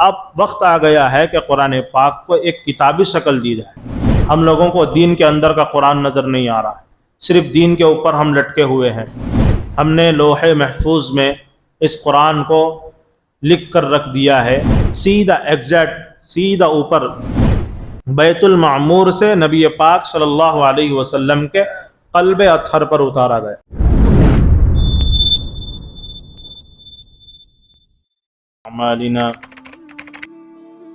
اب وقت آ گیا ہے کہ قرآن پاک کو ایک کتابی شکل دی جائے۔ ہم لوگوں کو دین کے اندر کا قرآن نظر نہیں آ رہا ہے، صرف دین کے اوپر ہم لٹکے ہوئے ہیں۔ ہم نے لوح محفوظ میں اس قرآن کو لکھ کر رکھ دیا ہے، سیدھا ایگزیکٹ سیدھا اوپر بیت المعمور سے نبی پاک صلی اللہ علیہ وسلم کے قلب اطہر پر اتارا گیا۔ اعمالنا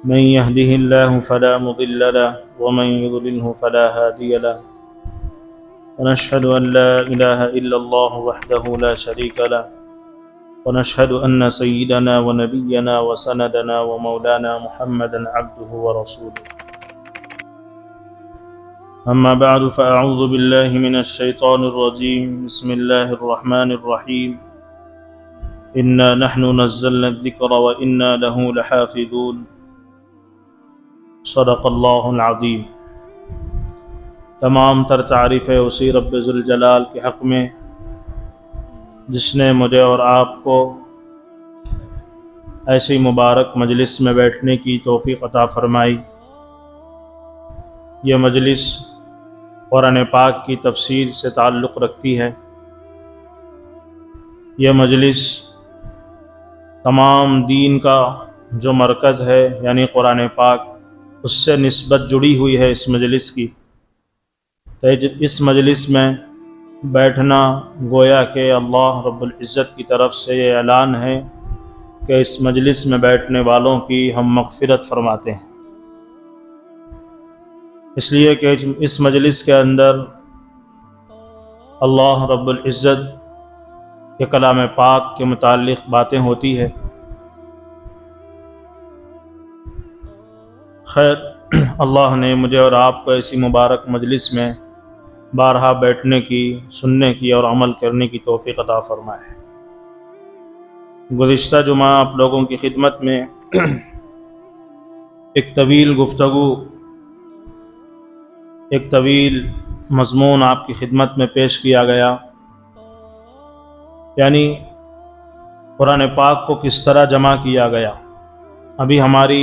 من يهده الله فلا مضل له ومن يضلله فلا هادي له ونشهد أن لا إله إلا الله وحده لا شريك له ونشهد أن سيدنا ونبينا وسندنا ومولانا محمدا عبده ورسوله أما بعد فأعوذ بالله من الشيطان الرجيم بسم الله الرحمن الرحيم إنا نحن نزلنا الذكر وإنا له لحافظون صدق اللہ العظیم۔ تمام تر تعریف اسی رب ذوالجلال کے حق میں جس نے مجھے اور آپ کو ایسی مبارک مجلس میں بیٹھنے کی توفیق عطا فرمائی۔ یہ مجلس قرآن پاک کی تفسیر سے تعلق رکھتی ہے۔ یہ مجلس تمام دین کا جو مرکز ہے یعنی قرآن پاک، اس سے نسبت جڑی ہوئی ہے اس مجلس کی۔ اس مجلس میں بیٹھنا گویا کہ اللہ رب العزت کی طرف سے یہ اعلان ہے کہ اس مجلس میں بیٹھنے والوں کی ہم مغفرت فرماتے ہیں، اس لیے کہ اس مجلس کے اندر اللہ رب العزت کے کلام پاک کے متعلق باتیں ہوتی ہے۔ خیر، اللہ نے مجھے اور آپ کو ایسی مبارک مجلس میں بارہا بیٹھنے کی، سننے کی اور عمل کرنے کی توفیق عطا فرمائے۔ گزشتہ جمعہ آپ لوگوں کی خدمت میں ایک طویل گفتگو، ایک طویل مضمون آپ کی خدمت میں پیش کیا گیا، یعنی قرآن پاک کو کس طرح جمع کیا گیا۔ ابھی ہماری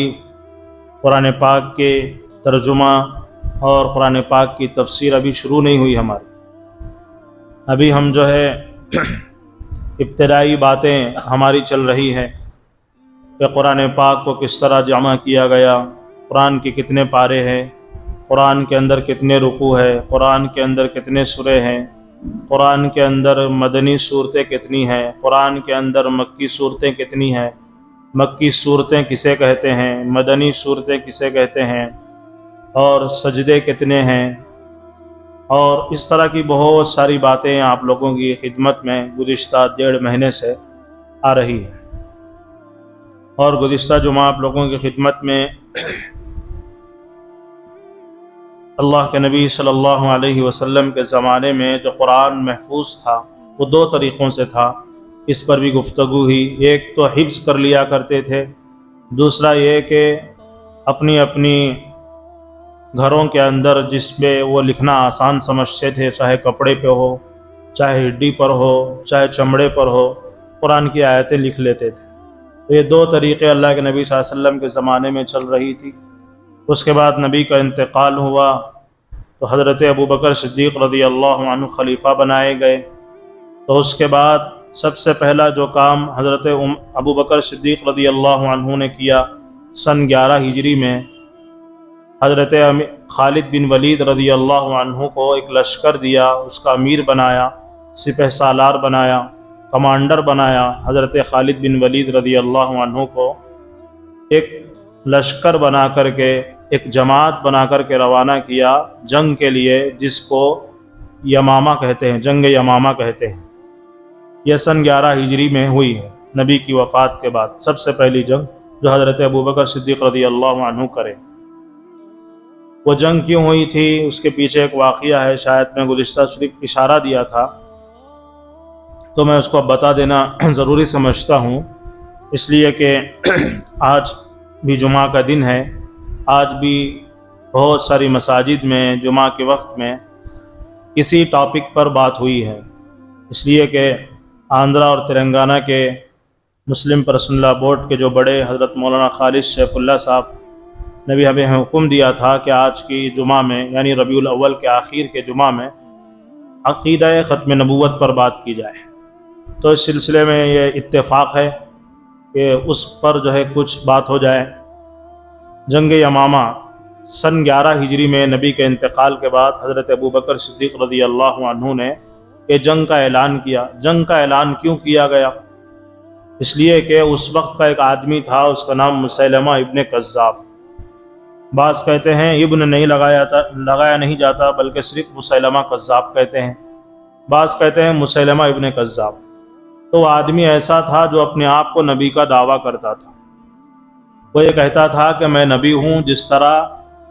قرآن پاک کے ترجمہ اور قرآن پاک کی تفسیر ابھی شروع نہیں ہوئی ہماری۔ ابھی ہم جو ہے ابتدائی باتیں ہماری چل رہی ہیں کہ قرآن پاک کو کس طرح جمع کیا گیا، قرآن کے کتنے پارے ہیں، قرآن کے اندر کتنے رکوع ہے، قرآن کے اندر کتنے سورے ہیں، قرآن کے اندر مدنی صورتیں کتنی ہیں، قرآن کے اندر مکی صورتیں کتنی ہیں، مکی صورتیں کسے کہتے ہیں، مدنی صورتیں کسے کہتے ہیں، اور سجدے کتنے ہیں، اور اس طرح کی بہت ساری باتیں آپ لوگوں کی خدمت میں گزشتہ 1.5 مہینے سے آ رہی ہے۔ اور گزشتہ جمعہ آپ لوگوں کی خدمت میں اللہ کے نبی صلی اللہ علیہ وسلم کے زمانے میں جو قرآن محفوظ تھا وہ 2 طریقوں سے تھا، اس پر بھی گفتگو ہوئی۔ ایک تو حفظ کر لیا کرتے تھے، دوسرا یہ کہ اپنی اپنی گھروں کے اندر جس پہ وہ لکھنا آسان سمجھتے تھے، چاہے کپڑے پہ ہو، چاہے ہڈی پر ہو، چاہے چمڑے پر ہو، قرآن کی آیتیں لکھ لیتے تھے۔ تو یہ 2 طریقے اللہ کے نبی صلی اللہ علیہ وسلم کے زمانے میں چل رہی تھی۔ اس کے بعد نبی کا انتقال ہوا تو حضرت ابوبکر صدیق رضی اللہ عنہ خلیفہ بنائے گئے۔ تو اس کے بعد سب سے پہلا جو کام حضرت ابوبکر صدیق رضی اللہ عنہ نے کیا، سن 11 ہجری میں حضرت خالد بن ولید رضی اللہ عنہ کو ایک لشکر دیا، اس کا امیر بنایا، سپہ سالار بنایا، کمانڈر بنایا۔ حضرت خالد بن ولید رضی اللہ عنہ کو ایک لشکر بنا کر کے، ایک جماعت بنا کر کے روانہ کیا جنگ کے لیے، جس کو یمامہ کہتے ہیں، جنگ یمامہ کہتے ہیں۔ یہ سن 11 ہجری میں ہوئی ہے، نبی کی وفات کے بعد سب سے پہلی جنگ جو حضرت ابوبکر صدیق رضی اللہ عنہ کرے۔ وہ جنگ کیوں ہوئی تھی، اس کے پیچھے ایک واقعہ ہے، شاید میں گزشتہ صرف اشارہ دیا تھا تو میں اس کو بتا دینا ضروری سمجھتا ہوں، اس لیے کہ آج بھی جمعہ کا دن ہے۔ آج بھی بہت ساری مساجد میں جمعہ کے وقت میں اسی ٹاپک پر بات ہوئی ہے، اس لیے کہ آندھرا اور تلنگانہ کے مسلم پرسنل لا بورڈ کے جو بڑے حضرت مولانا خالد شیخ اللہ صاحب نے بھی ہمیں حکم دیا تھا کہ آج کی جمعہ میں یعنی ربیع الاول کے آخر کے جمعہ میں عقیدہ ختم نبوت پر بات کی جائے، تو اس سلسلے میں یہ اتفاق ہے کہ اس پر جو ہے کچھ بات ہو جائے۔ جنگ یمامہ سن 11 ہجری میں نبی کے انتقال کے بعد حضرت ابوبکر صدیق رضی اللہ عنہ نے یہ جنگ کا اعلان کیا۔ جنگ کا اعلان کیوں کیا گیا؟ اس لیے کہ اس وقت کا ایک آدمی تھا، اس کا نام مسیلمہ ابن کذاب، بعض کہتے ہیں ابن نہیں لگایا نہیں جاتا بلکہ صرف مسیلمہ کذاب کہتے ہیں، بعض کہتے ہیں مسیلمہ ابن کذاب۔ تو وہ آدمی ایسا تھا جو اپنے آپ کو نبی کا دعویٰ کرتا تھا۔ وہ یہ کہتا تھا کہ میں نبی ہوں، جس طرح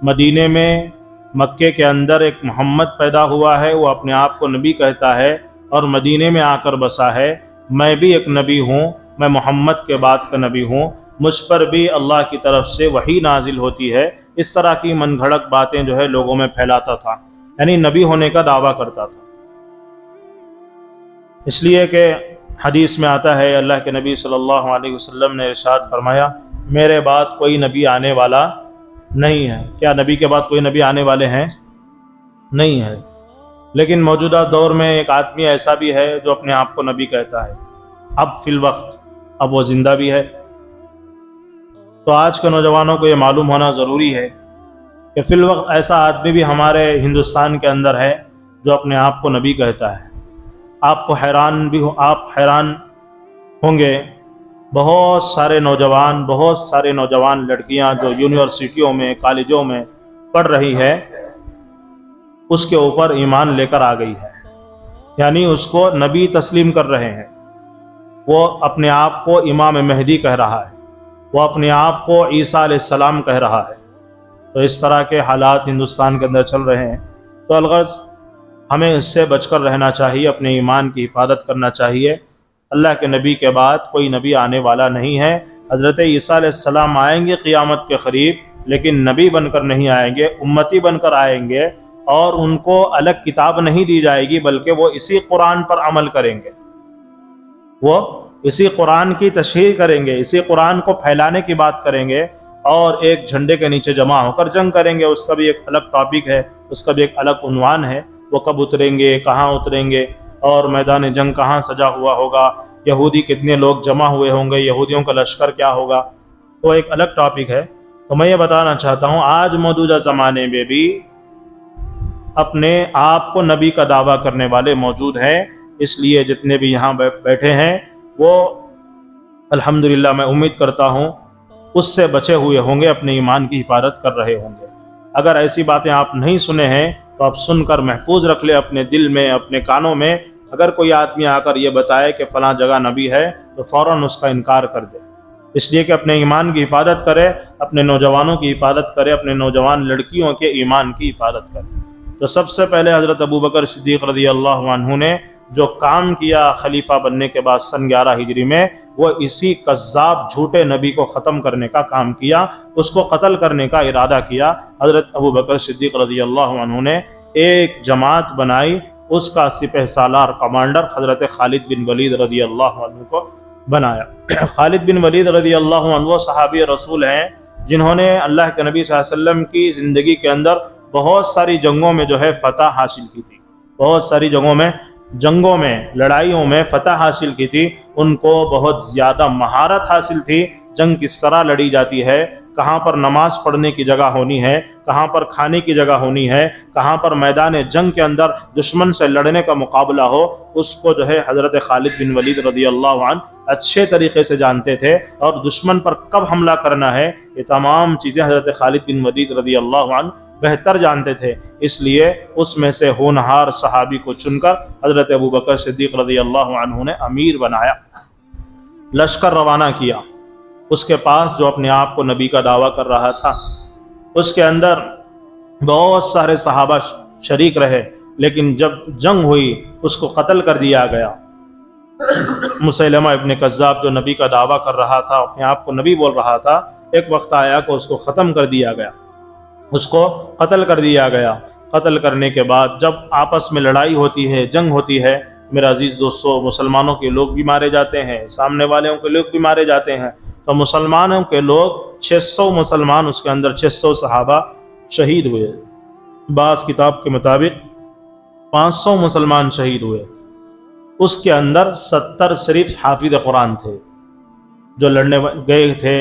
مدینے میں مکے کے اندر ایک محمد پیدا ہوا ہے، وہ اپنے آپ کو نبی کہتا ہے اور مدینے میں آ کر بسا ہے۔ میں بھی ایک نبی ہوں، میں محمد کے بعد کا نبی ہوں، مجھ پر بھی اللہ کی طرف سے وحی نازل ہوتی ہے۔ اس طرح کی من گھڑت باتیں جو ہے لوگوں میں پھیلاتا تھا، یعنی نبی ہونے کا دعویٰ کرتا تھا۔ اس لیے کہ حدیث میں آتا ہے، اللہ کے نبی صلی اللہ علیہ وسلم نے ارشاد فرمایا، میرے بعد کوئی نبی آنے والا نہیں ہے۔ کیا نبی کے بعد کوئی نبی آنے والے ہیں؟ نہیں ہے۔ لیکن موجودہ دور میں ایک آدمی ایسا بھی ہے جو اپنے آپ کو نبی کہتا ہے، اب فی الوقت اب وہ زندہ بھی ہے۔ تو آج کے نوجوانوں کو یہ معلوم ہونا ضروری ہے کہ فی الوقت ایسا آدمی بھی ہمارے ہندوستان کے اندر ہے جو اپنے آپ کو نبی کہتا ہے۔ آپ حیران ہوں گے، بہت سارے نوجوان لڑکیاں جو یونیورسٹیوں میں کالجوں میں پڑھ رہی ہے، اس کے اوپر ایمان لے کر آ گئی ہے، یعنی اس کو نبی تسلیم کر رہے ہیں۔ وہ اپنے آپ کو امام مہدی کہہ رہا ہے، وہ اپنے آپ کو عیسیٰ علیہ السلام کہہ رہا ہے۔ تو اس طرح کے حالات ہندوستان کے اندر چل رہے ہیں۔ تو الغرض ہمیں اس سے بچ کر رہنا چاہیے، اپنے ایمان کی حفاظت کرنا چاہیے۔ اللہ کے نبی کے بعد کوئی نبی آنے والا نہیں ہے۔ حضرت عیسیٰ علیہ السلام آئیں گے قیامت کے قریب، لیکن نبی بن کر نہیں آئیں گے، امتی بن کر آئیں گے، اور ان کو الگ کتاب نہیں دی جائے گی بلکہ وہ اسی قرآن پر عمل کریں گے، وہ اسی قرآن کی تشہیر کریں گے، اسی قرآن کو پھیلانے کی بات کریں گے، اور ایک جھنڈے کے نیچے جمع ہو کر جنگ کریں گے۔ اس کا بھی ایک الگ ٹاپک ہے، اس کا بھی ایک الگ عنوان ہے، وہ کب اتریں گے، کہاں اتریں گے، اور میدان جنگ کہاں سجا ہوا ہوگا، یہودی کتنے لوگ جمع ہوئے ہوں گے، یہودیوں کا لشکر کیا ہوگا، تو ایک الگ ٹاپک ہے۔ تو میں یہ بتانا چاہتا ہوں، آج موجودہ زمانے میں بھی اپنے آپ کو نبی کا دعویٰ کرنے والے موجود ہیں۔ اس لیے جتنے بھی یہاں بیٹھے ہیں وہ الحمدللہ میں امید کرتا ہوں اس سے بچے ہوئے ہوں گے، اپنے ایمان کی حفاظت کر رہے ہوں گے۔ اگر ایسی باتیں آپ نہیں سنے ہیں تو آپ سن کر محفوظ رکھ لیں اپنے دل میں، اپنے کانوں میں۔ اگر کوئی آدمی آ کر یہ بتائے کہ فلاں جگہ نبی ہے تو فوراً اس کا انکار کر دے، اس لیے کہ اپنے ایمان کی حفاظت کرے، اپنے نوجوانوں کی حفاظت کرے، اپنے نوجوان لڑکیوں کے ایمان کی حفاظت کرے۔ تو سب سے پہلے حضرت ابوبکر صدیق رضی اللہ عنہ نے جو کام کیا خلیفہ بننے کے بعد سن 11 ہجری میں، وہ اسی کذاب جھوٹے نبی کو ختم کرنے کا کام کیا، اس کو قتل کرنے کا ارادہ کیا۔ حضرت ابوبکر صدیق رضی اللہ عنہ نے ایک جماعت بنائی، اس کا سپہ سالار کمانڈر حضرت خالد بن ولید رضی اللہ عنہ کو بنایا۔ خالد بن ولید رضی اللہ عنہ صحابی رسول ہیں جنہوں نے اللہ کے نبی صلی اللہ علیہ وسلم کی زندگی کے اندر بہت ساری جنگوں میں جو ہے فتح حاصل کی تھی، بہت ساری جنگوں میں لڑائیوں میں فتح حاصل کی تھی۔ ان کو بہت زیادہ مہارت حاصل تھی، جنگ کس طرح لڑی جاتی ہے، کہاں پر نماز پڑھنے کی جگہ ہونی ہے، کہاں پر کھانے کی جگہ ہونی ہے، کہاں پر میدان جنگ کے اندر دشمن سے لڑنے کا مقابلہ ہو، اس کو جو ہے حضرت خالد بن ولید رضی اللہ عنہ اچھے طریقے سے جانتے تھے، اور دشمن پر کب حملہ کرنا ہے یہ تمام چیزیں حضرت خالد بن ولید رضی اللہ عنہ بہتر جانتے تھے۔ اس لیے اس میں سے ہونہار صحابی کو چن کر حضرت ابوبکر صدیق رضی اللہ عنہ نے امیر بنایا، لشکر روانہ کیا اس کے پاس جو اپنے آپ کو نبی کا دعویٰ کر رہا تھا۔ اس کے اندر بہت سارے صحابہ شریک رہے، لیکن جب جنگ ہوئی اس کو قتل کر دیا گیا۔ مسیلمہ ابن کذاب جو نبی کا دعویٰ کر رہا تھا، اپنے آپ کو نبی بول رہا تھا، ایک وقت آیا کہ اس کو ختم کر دیا گیا، اس کو قتل کر دیا گیا۔ قتل کرنے کے بعد جب آپس میں لڑائی ہوتی ہے، جنگ ہوتی ہے، میرے عزیز دوستو، مسلمانوں کے لوگ بھی مارے جاتے ہیں، سامنے والوں کے لوگ بھی مارے جاتے ہیں، تو مسلمانوں کے لوگ 600 مسلمان، اس کے اندر 600 صحابہ شہید ہوئے۔ بعض کتاب کے مطابق 500 مسلمان شہید ہوئے، اس کے اندر 70 صرف حافظ قرآن تھے، جو لڑنے گئے تھے،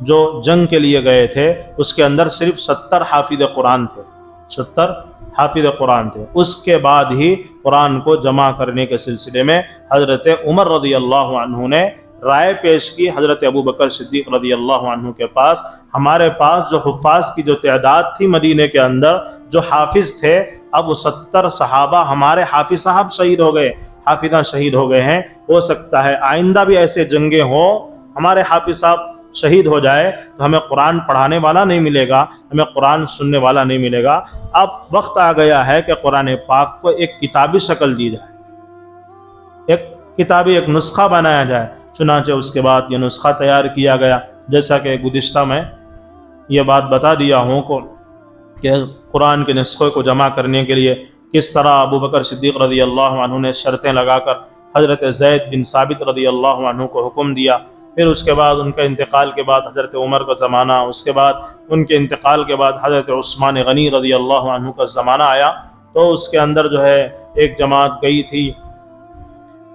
جو جنگ کے لیے گئے تھے، اس کے اندر صرف 70 حافظ قرآن تھے، 70 حافظ قرآن تھے۔ اس کے بعد ہی قرآن کو جمع کرنے کے سلسلے میں حضرت عمر رضی اللہ عنہ نے رائے پیش کی حضرت ابوبکر صدیق رضی اللہ عنہ کے پاس، ہمارے پاس جو حفاظ کی جو تعداد تھی مدینے کے اندر، جو حافظ تھے، اب وہ 70 صحابہ ہمارے حافظ صاحب شہید ہو گئے، حافظہ شہید ہو گئے ہیں، ہو سکتا ہے آئندہ بھی ایسے جنگیں ہوں، ہمارے حافظ صاحب شہید ہو جائے تو ہمیں قرآن پڑھانے والا نہیں ملے گا، ہمیں قرآن سننے والا نہیں ملے گا۔ اب وقت آ گیا ہے کہ قرآن پاک کو ایک کتابی شکل دی جائے، ایک کتابی ایک نسخہ بنایا جائے۔ چنانچہ اس کے بعد یہ نسخہ تیار کیا گیا، جیسا کہ گزشتہ میں یہ بات بتا دیا ہوں کہ قرآن کے نسخے کو جمع کرنے کے لیے کس طرح ابوبکر صدیق رضی اللہ عنہ نے شرطیں لگا کر حضرت زید بن ثابت رضی اللہ عنہ کو حکم دیا۔ پھر اس کے بعد ان کے انتقال کے بعد حضرت عمر کا زمانہ، اس کے بعد ان کے انتقال کے بعد حضرت عثمان غنی رضی اللہ عنہ کا زمانہ آیا، تو اس کے اندر جو ہے ایک جماعت گئی تھی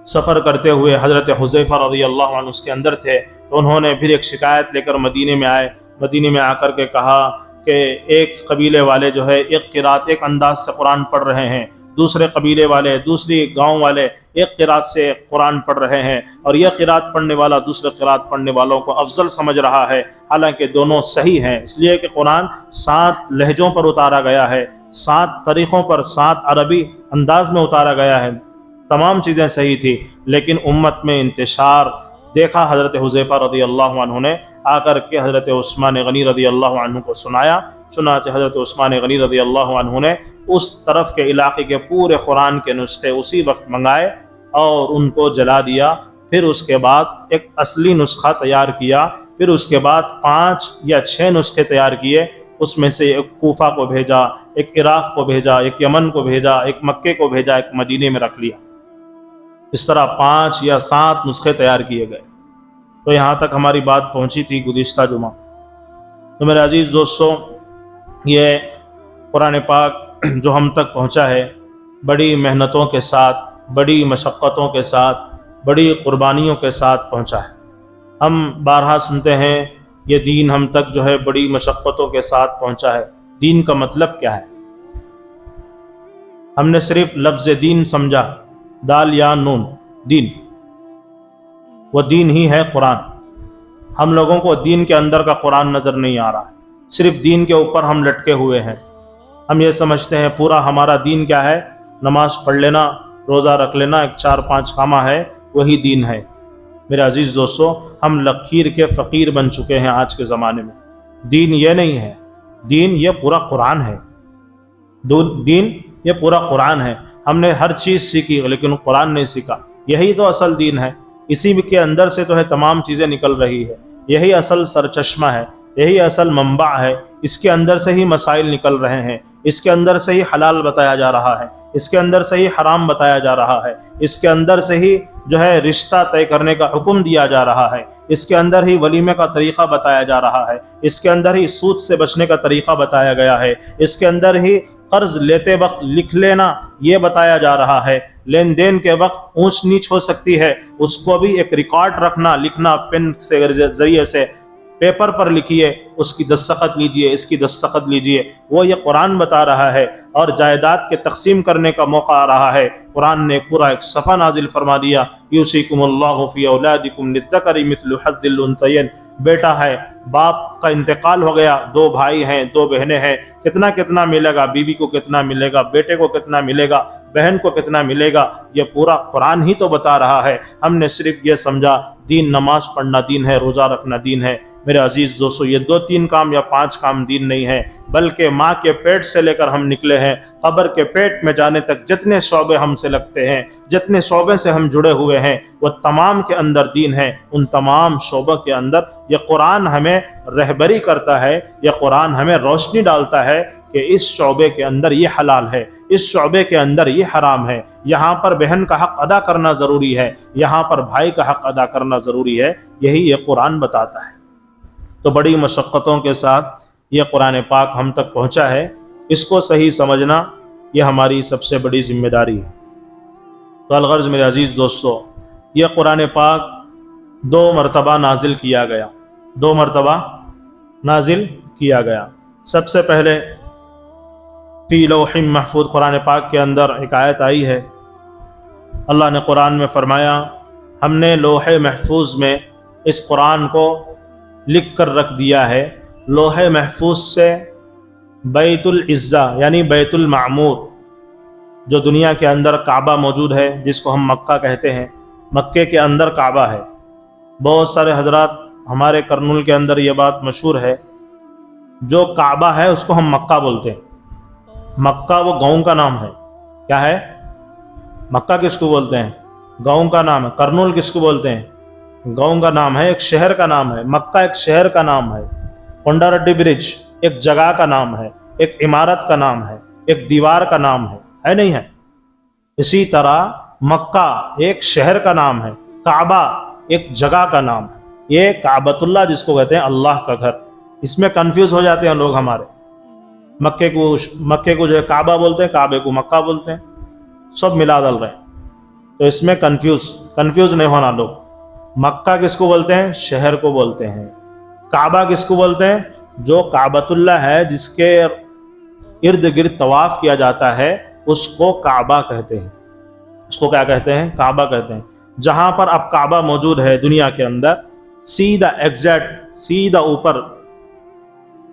سفر کرتے ہوئے، حضرت حذیفہ رضی اللہ عنہ اس کے اندر تھے، تو انہوں نے پھر ایک شکایت لے کر مدینے میں آئے، مدینے میں آ کر کے کہا کہ ایک قبیلے والے جو ہے ایک قرات ایک انداز سے قرآن پڑھ رہے ہیں، دوسرے قبیلے والے، دوسری گاؤں والے ایک قرات سے قرآن پڑھ رہے ہیں، اور یہ قرات پڑھنے والا دوسرے قرات پڑھنے والوں کو افضل سمجھ رہا ہے، حالانکہ دونوں صحیح ہیں، اس لیے کہ قرآن 7 لہجوں پر اتارا گیا ہے، 7 طریقوں پر، 7 عربی انداز میں اتارا گیا ہے، تمام چیزیں صحیح تھی، لیکن امت میں انتشار دیکھا حضرت حذیفہ رضی اللہ عنہ نے آ کر کے حضرت عثمان غنی رضی اللہ عنہ کو سنایا۔ چنانچہ حضرت عثمان غنی رضی اللہ عنہ نے اس طرف کے علاقے کے پورے قرآن کے نسخے اسی وقت منگائے اور ان کو جلا دیا۔ پھر اس کے بعد ایک اصلی نسخہ تیار کیا، پھر اس کے بعد 5 یا 6 نسخے تیار کیے، اس میں سے ایک کوفہ کو بھیجا، ایک عراق کو بھیجا، ایک یمن کو بھیجا، ایک مکے کو بھیجا، ایک مدینے میں رکھ لیا۔ اس طرح 5 یا 7 نسخے تیار کیے گئے۔ تو یہاں تک ہماری بات پہنچی تھی گزشتہ جمعہ۔ تو میرے عزیز دوستو، یہ قرآن پاک جو ہم تک پہنچا ہے، بڑی محنتوں کے ساتھ، بڑی مشقتوں کے ساتھ، بڑی قربانیوں کے ساتھ پہنچا ہے۔ ہم بارہا سنتے ہیں یہ دین ہم تک جو ہے بڑی مشقتوں کے ساتھ پہنچا ہے۔ دین کا مطلب کیا ہے؟ ہم نے صرف لفظ دین سمجھا، دال یا نون، دین، وہ دین ہی ہے قرآن۔ ہم لوگوں کو دین کے اندر کا قرآن نظر نہیں آ رہا ہے، صرف دین کے اوپر ہم لٹکے ہوئے ہیں۔ ہم یہ سمجھتے ہیں پورا ہمارا دین کیا ہے؟ نماز پڑھ لینا، روزہ رکھ لینا، ایک 4-5 کامہ ہے، وہی دین ہے۔ میرے عزیز دوستو، ہم لکیر کے فقیر بن چکے ہیں آج کے زمانے میں۔ دین یہ نہیں ہے، دین یہ پورا قرآن ہے، دین یہ پورا قرآن ہے۔ ہم نے ہر چیز سیکھی لیکن قرآن نہیں سیکھا۔ یہی تو اصل دین ہے، اسی کے اندر سے تو ہے تمام چیزیں نکل رہی ہے، یہی اصل سرچشمہ ہے، یہی اصل منبع ہے، اس کے اندر سے ہی مسائل نکل رہے ہیں، اس کے اندر سے ہی حلال بتایا جا رہا ہے، اس کے اندر سے ہی حرام بتایا جا رہا ہے، اس کے اندر سے ہی جو ہے رشتہ طے کرنے کا حکم دیا جا رہا ہے، اس کے اندر ہی ولیمے کا طریقہ بتایا جا رہا ہے، اس کے اندر ہی سود سے بچنے کا طریقہ بتایا گیا ہے، اس کے اندر ہی قرض لیتے وقت لکھ لینا یہ بتایا جا رہا ہے، لین دین کے وقت اونچ نیچ ہو سکتی ہے، اس کو بھی ایک ریکارڈ رکھنا، لکھنا پین سے ذریعے سے پیپر پر لکھیے، اس کی دستخط لیجئے، اس کی دستخط لیجئے، وہ یہ قرآن بتا رہا ہے۔ اور جائیداد کے تقسیم کرنے کا موقع آ رہا ہے، قرآن نے پورا ایک صفحہ نازل فرما دیا، یوصیکم اللہ فی اولادکم للذکر مثل حظ الانثیین۔ بیٹا ہے، باپ کا انتقال ہو گیا، 2 بھائی ہیں، 2 بہنیں ہیں، کتنا کتنا ملے گا، بیوی کو کتنا ملے گا، بیٹے کو کتنا ملے گا، بہن کو کتنا ملے گا، یہ پورا قرآن ہی تو بتا رہا ہے۔ ہم نے صرف یہ سمجھا دین نماز پڑھنا دین ہے، روزہ رکھنا دین ہے، میرے عزیز دوستو، یہ 2-3 کام یا 5 کام دین نہیں ہے، بلکہ ماں کے پیٹ سے لے کر ہم نکلے ہیں، قبر کے پیٹ میں جانے تک جتنے شعبے ہم سے لگتے ہیں، جتنے شعبے سے ہم جڑے ہوئے ہیں، وہ تمام کے اندر دین ہے۔ ان تمام شعبوں کے اندر یہ قرآن ہمیں رہبری کرتا ہے، یہ قرآن ہمیں روشنی ڈالتا ہے کہ اس شعبے کے اندر یہ حلال ہے، اس شعبے کے اندر یہ حرام ہے، یہاں پر بہن کا حق ادا کرنا ضروری ہے، یہاں پر بھائی کا حق ادا کرنا ضروری ہے، یہی یہ قرآن بتاتا ہے۔ تو بڑی مشقتوں کے ساتھ یہ قرآن پاک ہم تک پہنچا ہے، اس کو صحیح سمجھنا یہ ہماری سب سے بڑی ذمہ داری ہے۔ تو الغرض میرے عزیز دوستو، یہ قرآن پاک 2 مرتبہ نازل کیا گیا، 2 مرتبہ نازل کیا گیا۔ سب سے پہلے فی لوح محفوظ قرآن پاک کے اندر ایک آیت آئی ہے، اللہ نے قرآن میں فرمایا ہم نے لوح محفوظ میں اس قرآن کو لکھ کر رکھ دیا ہے۔ لوح محفوظ سے بیت العزہ یعنی بیت المعمور، جو دنیا کے اندر کعبہ موجود ہے، جس کو ہم مکہ کہتے ہیں، مکے کے اندر کعبہ ہے۔ بہت سارے حضرات ہمارے کرنول کے اندر یہ بات مشہور ہے، جو کعبہ ہے اس کو ہم مکہ بولتے ہیں۔ مکہ وہ گاؤں کا نام ہے، کیا ہے؟ مکہ کس کو بولتے ہیں؟ گاؤں کا نام ہے۔ کرنول کس کو بولتے ہیں؟ گاؤں کا نام ہے، ایک شہر کا نام ہے۔ مکہ ایک شہر کا نام ہے۔ کونڈا ریڈی برج ایک جگہ کا نام ہے، ایک عمارت کا نام ہے، ایک دیوار کا نام ہے نہیں ہے؟ اسی طرح مکہ ایک شہر کا نام ہے، کعبہ ایک جگہ کا نام ہے۔ یہ کعبۃ اللہ جس کو کہتے ہیں، اللہ کا گھر۔ اس میں کنفیوز ہو جاتے ہیں لوگ ہمارے، مکے کو جو ہے کعبہ بولتے ہیں، کعبے کو مکہ بولتے ہیں، سب ملا ڈل رہے ہیں۔ تو اس میں کنفیوز نہیں ہونا لوگ۔ مکہ کس کو بولتے ہیں؟ شہر کو بولتے ہیں۔ کعبہ کس کو بولتے ہیں؟ جو کعبۃ اللہ ہے، جس کے ارد گرد طواف کیا جاتا ہے، اس کو کعبہ کہتے ہیں۔ اس کو کیا کہتے ہیں؟ کعبہ کہتے ہیں۔ جہاں پر اب کعبہ موجود ہے دنیا کے اندر، سیدھا اوپر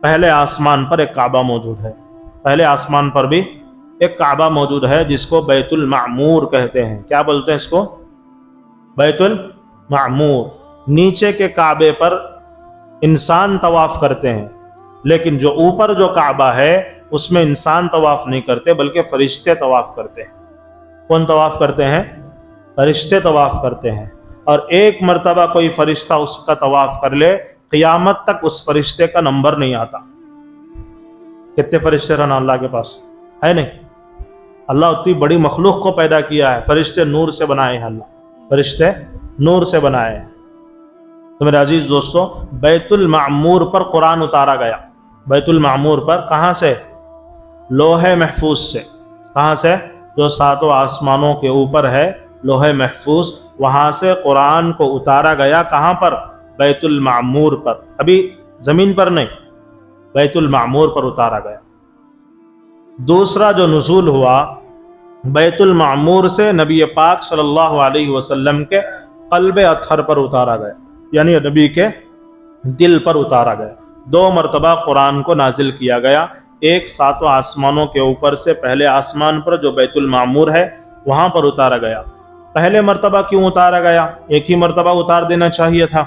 پہلے آسمان پر ایک کعبہ موجود ہے۔ پہلے آسمان پر بھی ایک کعبہ موجود ہے، جس کو بیت المعمور کہتے ہیں۔ کیا بولتے ہیں اس کو؟ بیت المعمور۔ نیچے کے کعبے پر انسان طواف کرتے ہیں، لیکن جو اوپر جو کعبہ ہے اس میں انسان طواف نہیں کرتے، بلکہ فرشتے طواف کرتے ہیں۔ کون طواف کرتے ہیں؟ فرشتے طواف کرتے ہیں۔ اور ایک مرتبہ کوئی فرشتہ اس کا طواف کر لے، قیامت تک اس فرشتے کا نمبر نہیں آتا۔ کتنے فرشتے رہنا اللہ کے پاس ہے؟ نہیں۔ اللہ اتنی بڑی مخلوق کو پیدا کیا ہے، فرشتے نور سے بنائے ہیں، اللہ فرشتے نور سے بنائے ہیں۔ تو میرے عزیز دوستو، بیت المعمور پر قرآن اتارا گیا۔ بیت المعمور پر کہاں سے؟ لوح محفوظ سے۔ کہاں سے؟ جو 7 آسمانوں کے اوپر ہے لوح محفوظ، وہاں سے قرآن کو اتارا گیا۔ کہاں پر؟ بیت المعمور پر، ابھی زمین پر نہیں، بیت المعمور پر اتارا گیا۔ دوسرا جو نزول ہوا، بیت المعمور سے نبی پاک صلی اللہ علیہ وسلم کے قلب اطہر پر اتارا گیا، یعنی نبی کے دل پر اتارا گیا۔ 2 مرتبہ قرآن کو نازل کیا گیا۔ ایک 7 آسمانوں کے اوپر سے پہلے آسمان پر جو بیت المعمور ہے وہاں پر اتارا گیا۔ پہلے مرتبہ کیوں اتارا گیا؟ ایک ہی مرتبہ اتار دینا چاہیے تھا،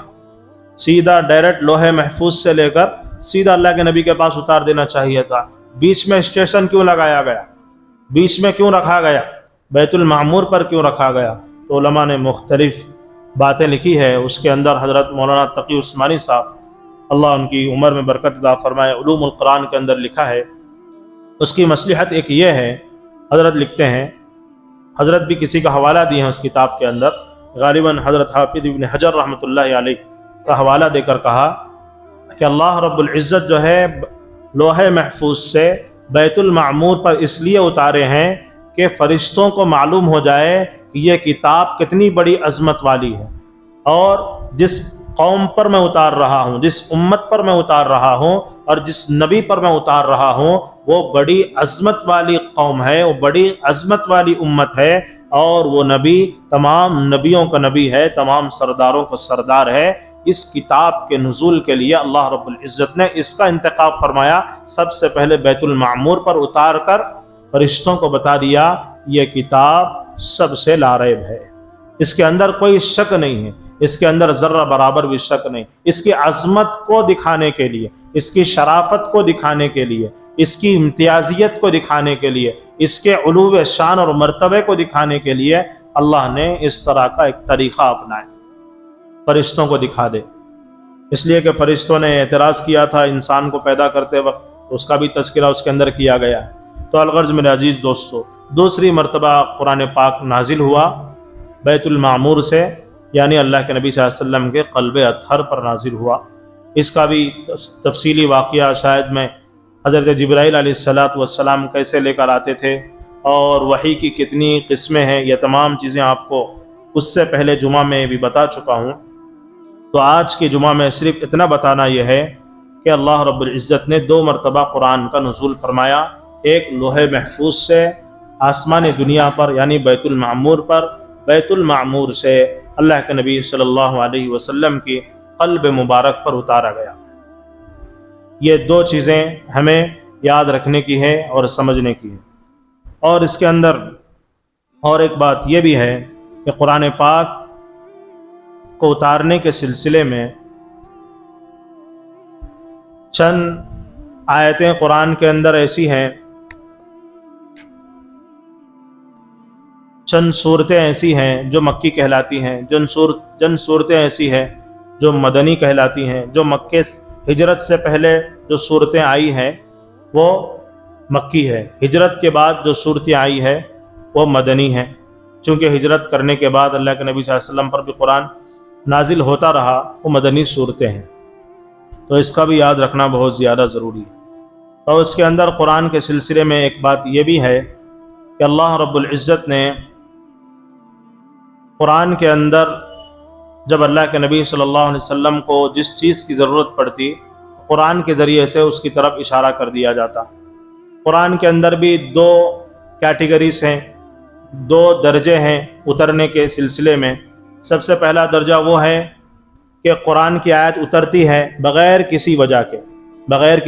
سیدھا ڈائریکٹ لوح محفوظ سے لے کر سیدھا اللہ کے نبی کے پاس اتار دینا چاہیے تھا۔ بیچ میں اسٹیشن کیوں لگایا گیا؟ بیچ میں کیوں رکھا گیا؟ بیت المعمور پر کیوں رکھا گیا؟ تو علماء نے مختلف باتیں لکھی ہے۔ اس کے اندر حضرت مولانا تقی عثمانی صاحب، اللہ ان کی عمر میں برکت عطا فرمائے، علوم القرآن کے اندر لکھا ہے۔ اس کی مصلحت ایک یہ ہے، حضرت لکھتے ہیں، حضرت بھی کسی کا حوالہ دیے ہیں اس کتاب کے اندر، غالباً حضرت حافظ ابن حجر رحمۃ اللہ علیہ کا حوالہ دے کر کہا کہ اللہ رب العزت جو ہے لوح محفوظ سے بیت المعمور پر اس لیے اتارے ہیں کہ فرشتوں کو معلوم ہو جائے کہ یہ کتاب کتنی بڑی عظمت والی ہے، اور جس قوم پر میں اتار رہا ہوں، جس امت پر میں اتار رہا ہوں، اور جس نبی پر میں اتار رہا ہوں، وہ بڑی عظمت والی قوم ہے، وہ بڑی عظمت والی امت ہے، اور وہ نبی تمام نبیوں کا نبی ہے، تمام سرداروں کا سردار ہے۔ اس کتاب کے نزول کے لیے اللہ رب العزت نے اس کا انتخاب فرمایا، سب سے پہلے بیت المعمور پر اتار کر فرشتوں کو بتا دیا یہ کتاب سب سے لا ریب ہے، اس کے اندر کوئی شک نہیں ہے، اس کے اندر ذرہ برابر بھی شک نہیں۔ اس کی عظمت کو دکھانے کے لیے، اس کی شرافت کو دکھانے کے لیے، اس کی امتیازیت کو دکھانے کے لیے، اس کے علو شان اور مرتبے کو دکھانے کے لیے اللہ نے اس طرح کا ایک طریقہ اپنایا، فرشتوں کو دکھا دے۔ اس لیے کہ فرشتوں نے اعتراض کیا تھا انسان کو پیدا کرتے وقت، اس کا بھی تذکرہ اس کے اندر کیا گیا ہے۔ تو الغرض میرے عزیز دوستو، دوسری مرتبہ قرآن پاک نازل ہوا بیت المعمور سے، یعنی اللہ کے نبی صلی اللہ علیہ وسلم کے قلب اطہر پر نازل ہوا۔ اس کا بھی تفصیلی واقعہ شاید میں حضرت جبرائیل علیہ السلام کیسے لے کر آتے تھے اور وحی کی کتنی قسمیں ہیں، یہ تمام چیزیں آپ کو اس سے پہلے جمعہ میں بھی بتا چکا ہوں۔ تو آج کے جمعہ میں صرف اتنا بتانا یہ ہے کہ اللہ رب العزت نے 2 مرتبہ قرآن کا نزول فرمایا، ایک لوح محفوظ سے آسمان دنیا پر یعنی بیت المعمور پر، بیت المعمور سے اللہ کے نبی صلی اللہ علیہ وسلم کی قلب مبارک پر اتارا گیا۔ یہ 2 چیزیں ہمیں یاد رکھنے کی ہے اور سمجھنے کی ہے۔ اور اس کے اندر اور ایک بات یہ بھی ہے کہ قرآن پاک کو اتارنے کے سلسلے میں چند آیتیں قرآن کے اندر ایسی ہیں، چند صورتیں ایسی ہیں جو مکی کہلاتی ہیں، چند صورتیں ایسی ہیں جو مدنی کہلاتی ہیں۔ جو مکے ہجرت سے پہلے جو صورتیں آئی ہیں وہ مکی ہے، ہجرت کے بعد جو صورتیں آئی ہے وہ مدنی ہیں۔ چونکہ ہجرت کرنے کے بعد اللہ کے نبی صلی اللہ علیہ وسلم پر بھی قرآن نازل ہوتا رہا، وہ مدنی صورتیں ہیں، تو اس کا بھی یاد رکھنا بہت زیادہ ضروری ہے۔ اور اس کے اندر قرآن کے سلسلے میں ایک بات یہ بھی ہے کہ اللہ رب العزت نے قرآن کے اندر جب اللہ کے نبی صلی اللہ علیہ وسلم کو جس چیز کی ضرورت پڑتی، قرآن کے ذریعے سے اس کی طرف اشارہ کر دیا جاتا۔ قرآن کے اندر بھی 2 کیٹیگریز ہیں، 2 درجے ہیں اترنے کے سلسلے میں۔ سب سے پہلا درجہ وہ ہے کہ قرآن کی آیت اترتی ہے بغیر کسی وجہ کے، بغیر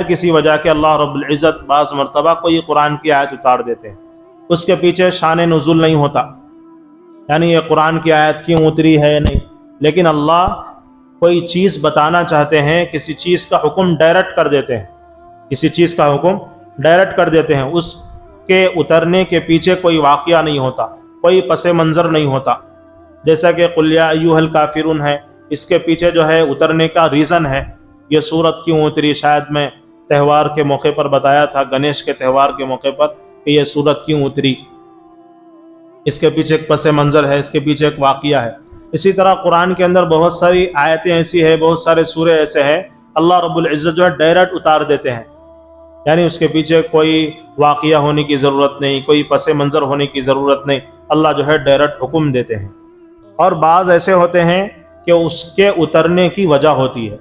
کسی وجہ کے اللہ رب العزت بعض مرتبہ کوئی قرآن کی آیت اتار دیتے ہیں، اس کے پیچھے شان نزول نہیں ہوتا، یعنی یہ قرآن کی آیت کیوں اتری ہے نہیں، لیکن اللہ کوئی چیز بتانا چاہتے ہیں، کسی چیز کا حکم ڈائریکٹ کر دیتے ہیں، کسی چیز کا حکم ڈائریکٹ کر دیتے ہیں، اس کے اترنے کے پیچھے کوئی واقعہ نہیں ہوتا، کوئی پس منظر نہیں ہوتا۔ جیسا کہ قل یا ایھا الکافرون ہے، اس کے پیچھے جو ہے اترنے کا ریزن ہے، یہ سورت کیوں اتری، شاید میں تہوار کے موقع پر بتایا تھا، گنیش کے تہوار کے موقع پر کہ یہ سورت کیوں اتری، اس کے پیچھے ایک پس منظر ہے، اس کے پیچھے ایک واقعہ ہے۔ اسی طرح قرآن کے اندر بہت ساری آیتیں ایسی ہیں، بہت سارے سورے ایسے ہیں، اللہ رب العزت جو ہے ڈائریکٹ اتار دیتے ہیں، یعنی اس کے پیچھے کوئی واقعہ ہونے کی ضرورت نہیں، کوئی پس منظر ہونے کی ضرورت نہیں، اللہ جو ہے ڈائریکٹ حکم دیتے ہیں۔ اور بعض ایسے ہوتے ہیں کہ اس کے اترنے کی وجہ ہوتی ہے،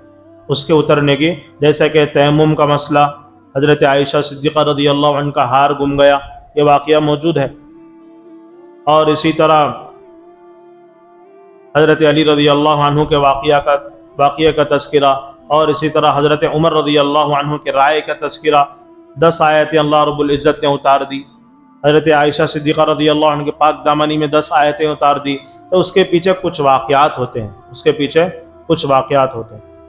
اس کے اترنے کی، جیسا کہ تیمم کا مسئلہ، حضرت عائشہ صدیقہ رضی اللہ عنہ کا ہار گم گیا، یہ واقعہ موجود ہے۔ اور اسی طرح حضرت علی رضی اللہ عنہ کے واقعہ کا تذکرہ، اور اسی طرح حضرت عمر رضی اللہ عنہ کے رائے کا تذکرہ، 10 آیتیں اللہ رب العزت نے اتار دی، حضرت عائشہ صدیقہ رضی اللہ عنہ کے پاک دامنی میں 10 آیتیں اتار دی، تو اس کے پیچھے کچھ واقعات ہوتے ہیں،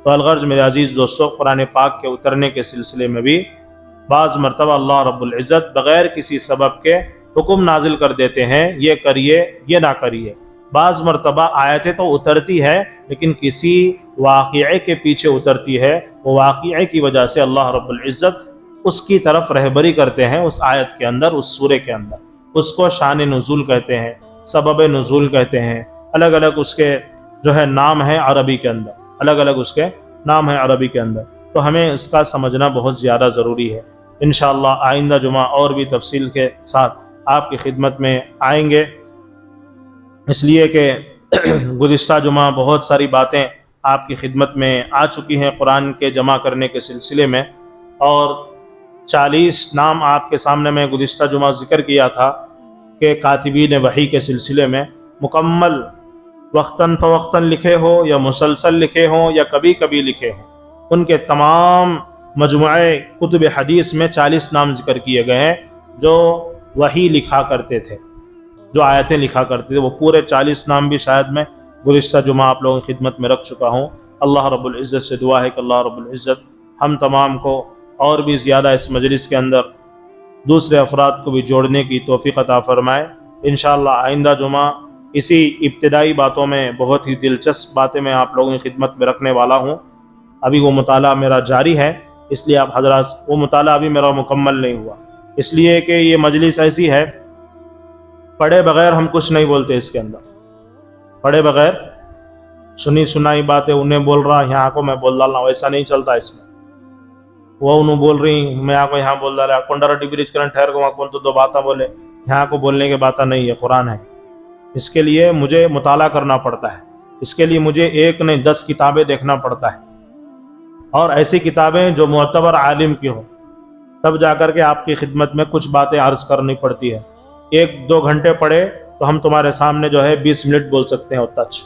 تو الغرض میرے عزیز دوستو، قرآن پاک کے اترنے کے سلسلے میں بھی بعض مرتبہ اللہ رب العزت بغیر کسی سبب کے حکم نازل کر دیتے ہیں، یہ کریے یہ نہ کریے۔ بعض مرتبہ آیتیں تو اترتی ہے لیکن کسی واقعے کے پیچھے اترتی ہے، وہ واقعے کی وجہ سے اللہ رب العزت اس کی طرف رہبری کرتے ہیں، اس آیت کے اندر، اس سورے کے اندر۔ اس کو شان نزول کہتے ہیں، سبب نزول کہتے ہیں، الگ الگ اس کے جو ہے نام ہے عربی کے اندر، الگ الگ اس کے نام ہے عربی کے اندر، تو ہمیں اس کا سمجھنا بہت زیادہ ضروری ہے۔ انشاءاللہ آئندہ جمعہ اور بھی تفصیل کے ساتھ آپ کی خدمت میں آئیں گے، اس لیے کہ گزشتہ جمعہ بہت ساری باتیں آپ کی خدمت میں آ چکی ہیں قرآن کے جمع کرنے کے سلسلے میں، اور 40 نام آپ کے سامنے میں گزشتہ جمعہ ذکر کیا تھا کہ کاتبین وحی کے سلسلے میں مکمل وقتاً فوقتاً لکھے ہو یا مسلسل لکھے ہوں یا کبھی کبھی لکھے ہوں، ان کے تمام مجموعے کتب حدیث میں 40 نام ذکر کیے گئے ہیں جو وحی لکھا کرتے تھے، جو آیتیں لکھا کرتے تھے، وہ پورے 40 نام بھی شاید میں گزشتہ جمعہ آپ لوگوں کی خدمت میں رکھ چکا ہوں۔ اللہ رب العزت سے دعا ہے کہ اللہ رب العزت ہم تمام کو اور بھی زیادہ اس مجلس کے اندر دوسرے افراد کو بھی جوڑنے کی توفیق عطا فرمائے۔ انشاءاللہ آئندہ جمعہ اسی ابتدائی باتوں میں بہت ہی دلچسپ باتیں میں آپ لوگوں کی خدمت میں رکھنے والا ہوں۔ ابھی وہ مطالعہ میرا جاری ہے، اس لیے آپ حضرات، وہ مطالعہ ابھی میرا مکمل نہیں ہوا، اس لیے کہ یہ مجلس ایسی ہے، پڑھے بغیر ہم کچھ نہیں بولتے۔ اس کے اندر پڑھے بغیر سنی سنائی باتیں انہیں بول رہا یہاں کو میں بول ڈالنا، ویسا نہیں چلتا اس میں۔ وہ انہوں بول رہی میں آپ کو یہاں بول ڈالا، کنڈرٹی برج کرن ٹھہر کو وہاں کون تو دو باتیں بولے، یہاں کو بولنے کی باتیں نہیں ہے، قرآن ہے۔ اس کے لیے مجھے مطالعہ کرنا پڑتا ہے، اس کے لیے مجھے 1 نہیں 10 کتابیں دیکھنا پڑتا ہے، اور ایسی کتابیں جو معتبر عالم کی ہوں، تب جا کر کے آپ کی خدمت میں کچھ باتیں عرض کرنی پڑتی ہے۔ 1-2 گھنٹے پڑھے تو ہم تمہارے سامنے جو ہے 20 منٹ بول سکتے ہیں، اتنا اچھا،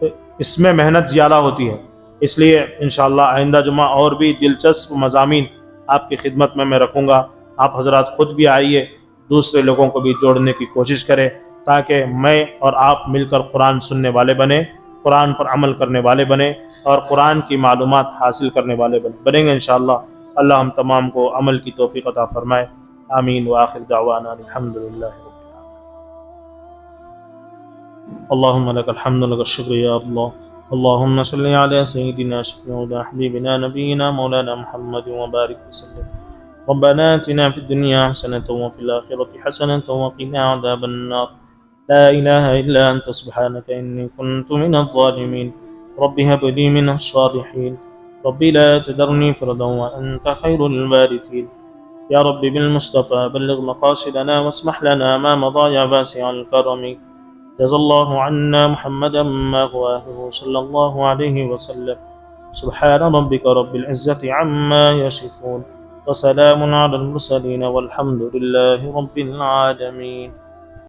تو اس میں محنت زیادہ ہوتی ہے۔ اس لیے انشاءاللہ آئندہ جمعہ اور بھی دلچسپ مضامین آپ کی خدمت میں رکھوں گا۔ آپ حضرات خود بھی آئیے، دوسرے لوگوں کو بھی جوڑنے کی کوشش کریں، تاکہ میں اور آپ مل کر قرآن سننے والے بنیں، قرآن پر عمل کرنے والے بنیں، اور قرآن کی معلومات حاصل کرنے والے بنیں گے انشاءاللہ۔ اللہ ہم تمام کو عمل کی توفیق عطا فرمائے، آمین۔ وآخر دعوانا الحمدللہ رب العالمین۔ اللہم لک الحمد لک الشکر یا اللہ۔ اللہم صلی علی سیدنا شفیعنا حبیبنا نبینا مولانا محمد وبارک وسلم۔ ربنا آتنا في الدنيا حسنة وفي الآخرة حسنة وقنا عذاب النار، لا إله إلا أنت سبحانك إني كنت من الظالمين، رب هب لي من الصالحين، رب لا تذرني فردا وأنت خير الوارثين، يا رب بالمصطفى بلغ مقاصدنا واسمح لنا ما مضى يا واسع الكرم، جزا الله عنا محمدا ما هو أهله صلى الله عليه وسلم، سبحان ربك رب العزة عما يصفون، وسلام على المرسلين والحمد لله رب العالمين۔